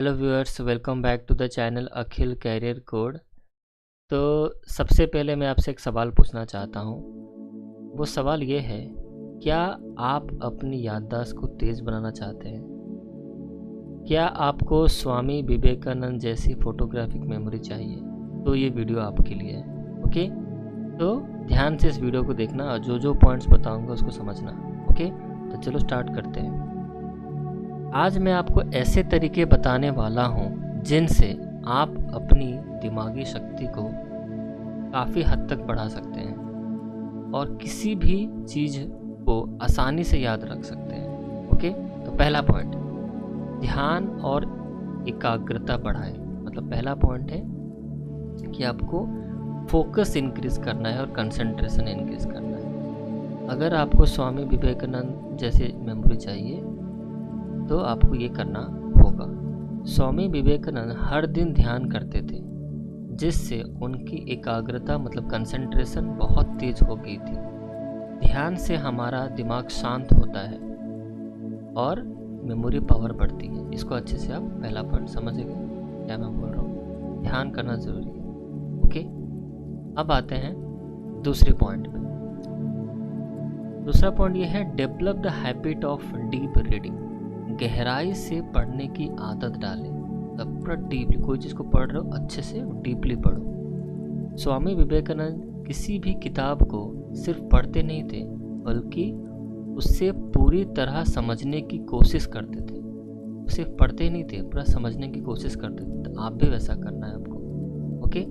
Hello viewers, welcome back to the channel Akhil career code. तो सबसे पहले मैं आपसे एक सवाल पूछना चाहता हूँ। वो सवाल ये है, क्या आप अपनी याददाश्त को तेज़ बनाना चाहते हैं? क्या आपको स्वामी विवेकानंद जैसी फोटोग्राफिक मेमोरी चाहिए? तो ये वीडियो आपके लिए है। ओके, तो ध्यान से इस वीडियो को देखना और जो जो पॉइंट्स बताऊँगा उसको समझना। ओके, तो चलो स्टार्ट करते हैं। आज मैं आपको ऐसे तरीके बताने वाला हूँ जिनसे आप अपनी दिमागी शक्ति को काफ़ी हद तक बढ़ा सकते हैं और किसी भी चीज़ को आसानी से याद रख सकते हैं। ओके, तो पहला पॉइंट, ध्यान और एकाग्रता बढ़ाए। मतलब पहला पॉइंट है कि आपको फोकस इंक्रीज करना है और कंसंट्रेशन इंक्रीज करना है। अगर आपको स्वामी विवेकानंद जैसे मेमोरी चाहिए तो आपको ये करना होगा। स्वामी विवेकानंद हर दिन ध्यान करते थे, जिससे उनकी एकाग्रता मतलब कंसंट्रेशन बहुत तेज हो गई थी। ध्यान से हमारा दिमाग शांत होता है और मेमोरी पावर बढ़ती है। इसको अच्छे से आप पहला पॉइंट समझ गए क्या मैं बोल रहा हूँ। ध्यान करना जरूरी है। ओके, अब आते हैं दूसरे पॉइंट पे। दूसरा पॉइंट ये है, develop the habit of deep reading. गहराई से पढ़ने की आदत डालें। तब पूरा डीपली कोई चीज़ को पढ़ रहे हो, अच्छे से डीपली पढ़ो। स्वामी विवेकानंद किसी भी किताब को सिर्फ पढ़ते नहीं थे, बल्कि उससे पूरी तरह समझने की कोशिश करते थे। सिर्फ पढ़ते ही नहीं थे, पूरा समझने की कोशिश करते थे। तो आप भी वैसा करना है आपको। ओके,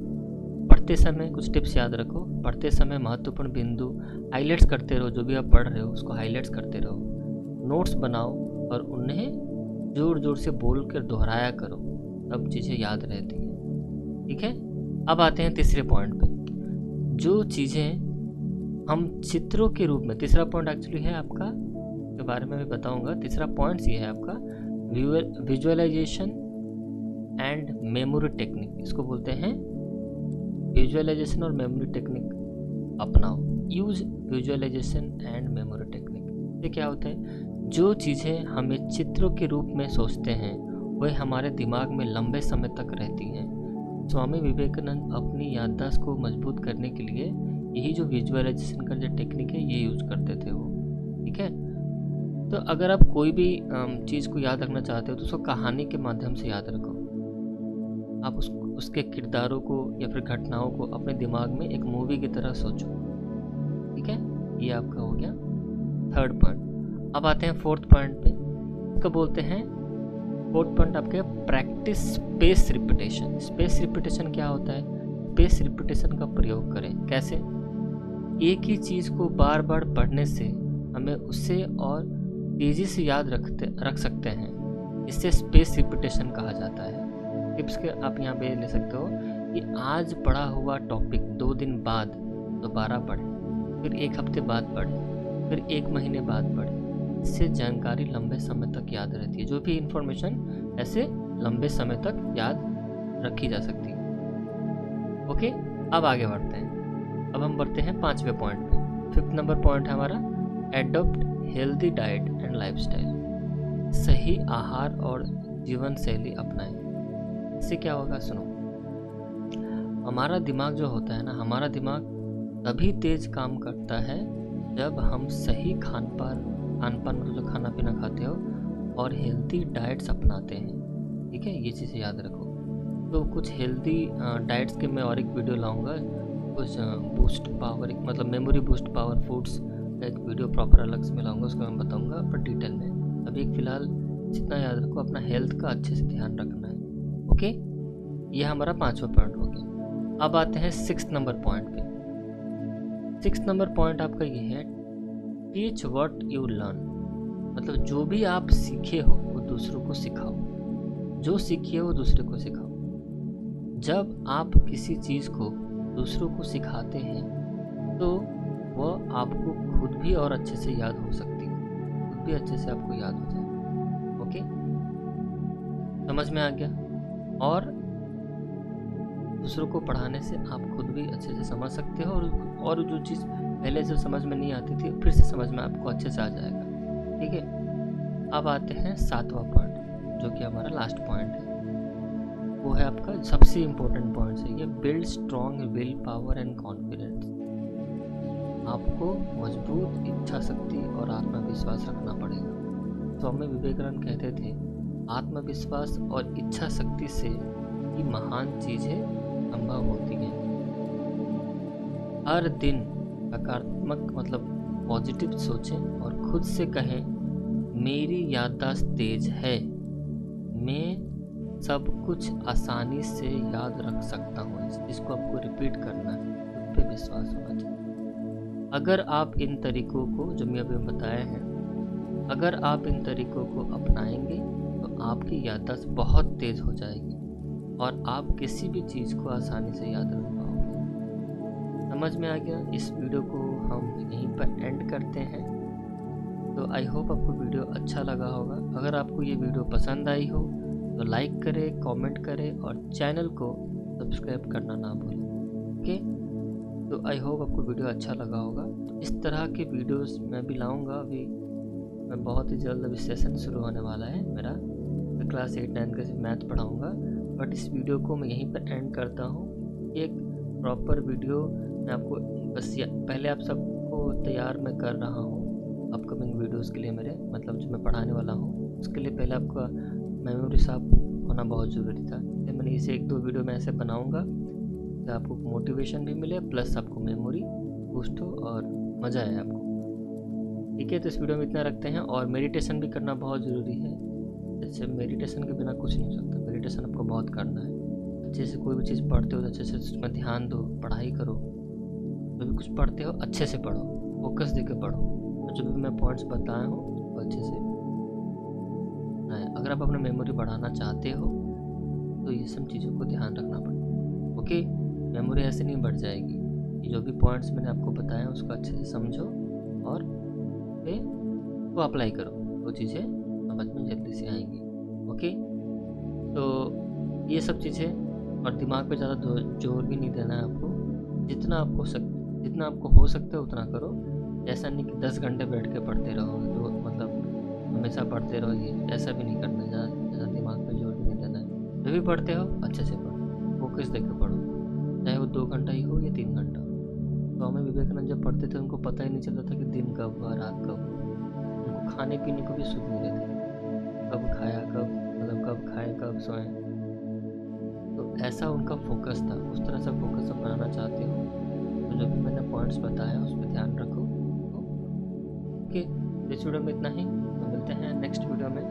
पढ़ते समय कुछ टिप्स याद रखो। पढ़ते समय महत्वपूर्ण बिंदु हाईलाइट्स करते रहो। जो भी आप पढ़ रहे हो उसको हाईलाइट्स करते रहो। नोट्स बनाओ और उन्हें जोर जोर से बोल कर दोहराया करो, तब चीज़ें याद रहती हैं। ठीक है, अब आते हैं तीसरे पॉइंट पे। जो चीज़ें हम चित्रों के रूप में, तीसरा पॉइंट एक्चुअली है आपका, के बारे में भी बताऊंगा। तीसरा पॉइंट ये है आपका विजुअलाइजेशन एंड मेमोरी टेक्निक। इसको बोलते हैं विजुअलाइजेशन और मेमोरी टेक्निक अपनाओ। Use visualization and memory technique. ये क्या होता है? जो चीज़ें हमें चित्रों के रूप में सोचते हैं वह हमारे दिमाग में लंबे समय तक रहती हैं। स्वामी विवेकानंद अपनी याददाश्त को मजबूत करने के लिए यही जो विजुअलाइजेशन का जो टेक्निक है ये यूज़ करते थे वो। ठीक है, तो अगर आप कोई भी चीज़ को याद रखना चाहते हो तो उसको कहानी के माध्यम से याद रखो। आप उसके किरदारों को या फिर घटनाओं को अपने दिमाग में एक मूवी की तरह सोचो। ठीक है, ये आपका हो गया थर्ड पॉइंट। अब आते हैं फोर्थ पॉइंट पे। इसको बोलते हैं, फोर्थ पॉइंट आपके practice space repetition. Space repetition क्या होता है? स्पेस रिपीटेशन का प्रयोग करें। कैसे? एक ही चीज़ को बार बार पढ़ने से हमें उससे और तेज़ी से याद रख सकते हैं। इससे स्पेस रिपीटेशन कहा जाता है। टिप्स के आप यहाँ पे ले सकते हो कि आज पढ़ा हुआ टॉपिक 2 दिन बाद दोबारा पढ़ें, फिर 1 हफ्ते बाद पढ़ें, फिर 1 महीने बाद पढ़ें। इससे जानकारी लंबे समय तक याद रहती है। जो भी इंफॉर्मेशन ऐसे लंबे समय तक याद रखी जा सकती है। ओके, अब आगे बढ़ते हैं। अब हम बढ़ते हैं 5वें पॉइंट पे। 5th नंबर पॉइंट है हमारा, adopt healthy diet and lifestyle. सही आहार और जीवन शैली अपनाएं। इससे क्या होगा सुनो। हमारा दिमाग जो होता है ना, हमारा दिमाग तभी तेज काम करता है जब हम सही खान पान जो खाना पीना खाते हो और हेल्दी डाइट्स अपनाते हैं। ठीक है, ये चीज़ें याद रखो। तो कुछ हेल्दी डाइट्स के मैं और एक वीडियो लाऊंगा। कुछ बूस्ट पावर, मतलब मेमोरी बूस्ट पावर फूड्स का एक वीडियो प्रॉपर अलग से मैं लाऊंगा, उसको मैं बताऊंगा पर डिटेल में। अभी फिलहाल जितना याद रखो, अपना हेल्थ का अच्छे से ध्यान रखना है। ओके, ये हमारा 5वां पॉइंट हो गया। अब आते हैं 6th नंबर पॉइंट पे। 6th नंबर पॉइंट आपका ये है, टीच व्हाट यू लर्न। मतलब जो भी आप सीखे हो वो दूसरों को सिखाओ। जो सीखे हो दूसरे को सिखाओ। जब आप किसी चीज़ को दूसरों को सिखाते हैं तो वह आपको खुद भी और अच्छे से याद हो सकती है। खुद भी अच्छे से आपको याद हो जाए। ओके, समझ में आ गया? और दूसरों को पढ़ाने से आप खुद भी अच्छे से समझ सकते हो और जो चीज़ पहले से समझ में नहीं आती थी फिर से समझ में आपको अच्छे से आ जाएगा। ठीक है, अब आते हैं 7वां पॉइंट जो कि हमारा लास्ट पॉइंट है। वो है आपका सबसे इम्पोर्टेंट पॉइंट है ये, build strong will power and confidence. आपको मजबूत इच्छा शक्ति और आत्मविश्वास रखना पड़ेगा। स्वामी विवेकानंद कहते थे, आत्मविश्वास और इच्छा शक्ति से ही महान चीजें संभव होती हैं। हर दिन सकारात्मक मतलब पॉजिटिव सोचें और खुद से कहें, मेरी याददाश्त तेज है, मैं सब कुछ आसानी से याद रख सकता हूँ। इसको आपको रिपीट करना है, खुद पे विश्वास होना चाहिए। अगर आप इन तरीकों को जो मैं अभी बताए हैं, अगर आप इन तरीकों को अपनाएंगे तो आपकी याददाश्त बहुत तेज हो जाएगी और आप किसी भी चीज़ को आसानी से याद रख पाओगे। समझ में आ गया? इस वीडियो को हम यहीं पर एंड करते हैं। तो आई होप आपको वीडियो अच्छा लगा होगा। अगर आपको ये वीडियो पसंद आई हो तो लाइक करें, कमेंट करें और चैनल को सब्सक्राइब करना ना भूलें। ओके, तो आई होप आपको वीडियो अच्छा लगा होगा। तो इस तरह के वीडियोस मैं भी लाऊंगा। अभी मैं बहुत ही जल्द, अभी सेशन शुरू होने वाला है मेरा, मैं क्लास 8-9 का मैथ पढ़ाऊँगा। बट इस वीडियो को मैं यहीं पर एंड करता हूँ। एक प्रॉपर वीडियो मैं आपको बस पहले आप सबको तैयार मैं कर रहा हूँ अपकमिंग वीडियोस के लिए, मेरे मतलब जो मैं पढ़ाने वाला हूँ उसके लिए पहले आपका मेमोरी साफ होना बहुत ज़रूरी था। तो मैंने इसे 1-2 वीडियो में ऐसे बनाऊँगा तो आपको मोटिवेशन भी मिले प्लस आपको मेमोरी बूस्ट हो और मज़ा आए आपको। ठीक है, तो इस वीडियो में इतना रखते हैं। और मेडिटेशन भी करना बहुत ज़रूरी है। जैसे मेडिटेशन के बिना कुछ नहीं हो सकता। मेडिटेशन आपको बहुत करना है। अच्छे से कोई भी चीज़ पढ़ते हो तो अच्छे से उसमें ध्यान दो, पढ़ाई करो। जो भी कुछ पढ़ते हो अच्छे से पढ़ो, फोकस देके पढ़ो। तो जो भी मैं पॉइंट्स बताया हूँ वो अच्छे से अगर आप अपना मेमोरी बढ़ाना चाहते हो तो ये सब चीज़ों को ध्यान रखना पड़ेगा। ओके, मेमोरी ऐसे नहीं बढ़ जाएगी। ये जो भी पॉइंट्स मैंने आपको बताया उसको अच्छे से समझो और फिर वो अप्लाई करो, वो चीज़ें समझ में जल्दी से आएंगी। ओके, तो ये सब चीज़ें, और दिमाग पे ज़्यादा जोर भी नहीं देना है आपको। जितना आपको हो सकता है उतना करो। ऐसा नहीं कि 10 घंटे बैठ के पढ़ते रहो, तो मतलब हमेशा पढ़ते रहो, ये ऐसा भी नहीं करना है। ज़्यादा दिमाग पे जोर भी नहीं देना है। जो भी पढ़ते हो अच्छे से पढ़ो, फोकस देके पढ़ो, चाहे वो 2 घंटा ही हो या 3 घंटा। स्वामी विवेकानंद जब पढ़ते थे उनको पता ही नहीं चलता था कि दिन कब हुआ, रात कब हुआ। उनको खाने पीने को भी सुध मिले थे, कब खाया, कब खाए, कब सोए। तो ऐसा उनका फोकस था। उस तरह से फोकस आप बनाना चाहते हो तो जो भी मैंने पॉइंट्स बताया उस पर ध्यान रखो। ओके, इस वीडियो में इतना ही। तो मिलते हैं नेक्स्ट वीडियो में।